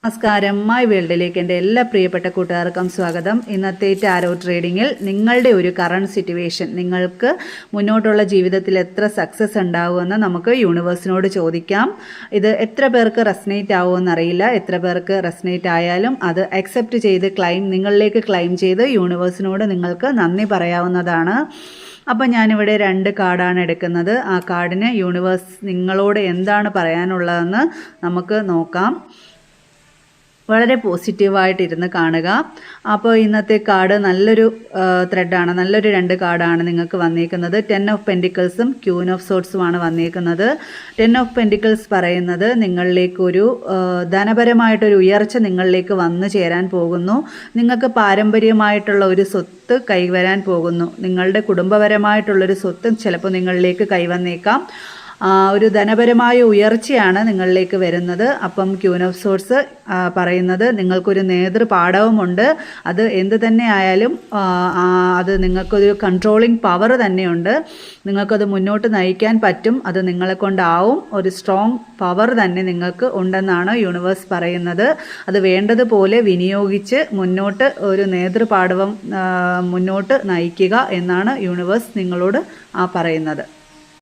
നമസ്കാരം, മൈ വേൾഡിലേക്ക് എൻ്റെ എല്ലാ പ്രിയപ്പെട്ട കൂട്ടുകാർക്കും സ്വാഗതം. ഇന്നത്തെ ടാരോ ട്രേഡിങ്ങിൽ നിങ്ങളുടെ ഒരു കറണ്ട് സിറ്റുവേഷൻ, നിങ്ങൾക്ക് മുന്നോട്ടുള്ള ജീവിതത്തിൽ എത്ര സക്സസ് ഉണ്ടാവുമെന്ന് നമുക്ക് യൂണിവേഴ്സിനോട് ചോദിക്കാം. ഇത് എത്ര പേർക്ക് റെസനേറ്റ് ആവുമെന്ന് അറിയില്ല. എത്ര പേർക്ക് റെസനേറ്റ് ആയാലും അത് അക്സെപ്റ്റ് ചെയ്ത് നിങ്ങളിലേക്ക് ക്ലെയിം ചെയ്ത് യൂണിവേഴ്സിനോട് നിങ്ങൾക്ക് നന്ദി പറയാവുന്നതാണ്. അപ്പോൾ ഞാനിവിടെ 2 കാർഡാണ് എടുക്കുന്നത്. ആ കാർഡിന് യൂണിവേഴ്സ് നിങ്ങളോട് എന്താണ് പറയാനുള്ളതെന്ന് നമുക്ക് നോക്കാം. വളരെ പോസിറ്റീവായിട്ടിരുന്ന് കാണുക. അപ്പോൾ ഇന്നത്തെ കാർഡ് നല്ലൊരു ത്രെഡാണ്, നല്ലൊരു 2 കാർഡാണ് നിങ്ങൾക്ക് വന്നിരിക്കുന്നത്. 10 ഓഫ് പെൻറ്റിക്കിൾസും ക്യൂൻ ഓഫ് സോർട്സുമാണ് വന്നിരിക്കുന്നത്. 10 ഓഫ് പെൻറ്റിക്കിൾസ് പറയുന്നത് നിങ്ങളിലേക്കൊരു ധനപരമായിട്ടൊരു ഉയർച്ച നിങ്ങളിലേക്ക് വന്നു ചേരാൻ പോകുന്നു. നിങ്ങൾക്ക് പാരമ്പര്യമായിട്ടുള്ള ഒരു സ്വത്ത് കൈവരാൻ പോകുന്നു. നിങ്ങളുടെ കുടുംബപരമായിട്ടുള്ളൊരു സ്വത്ത് ചിലപ്പോൾ നിങ്ങളിലേക്ക് കൈവന്നേക്കാം. ഒരു ധനപരമായ ഉയർച്ചയാണ് നിങ്ങളിലേക്ക് വരുന്നത്. അപ്പം ക്യൂൻ ഓഫ് സോർട്സ് പറയുന്നത് നിങ്ങൾക്കൊരു നേതൃപാഠവുമുണ്ട്. അത് എന്ത് തന്നെ ആയാലും അത് നിങ്ങൾക്കൊരു കൺട്രോളിങ് പവർ തന്നെയുണ്ട്. നിങ്ങൾക്കത് മുന്നോട്ട് നയിക്കാൻ പറ്റും. അത് നിങ്ങളെ കൊണ്ടാവും. ഒരു സ്ട്രോങ് പവർ തന്നെ നിങ്ങൾക്ക് ഉണ്ടെന്നാണ് യൂണിവേഴ്സ് പറയുന്നത്. അത് വേണ്ടതുപോലെ വിനിയോഗിച്ച് മുന്നോട്ട് ഒരു നേതൃപാഠവും മുന്നോട്ട് നയിക്കുക എന്നാണ് യൂണിവേഴ്സ് നിങ്ങളോട് പറയുന്നത്.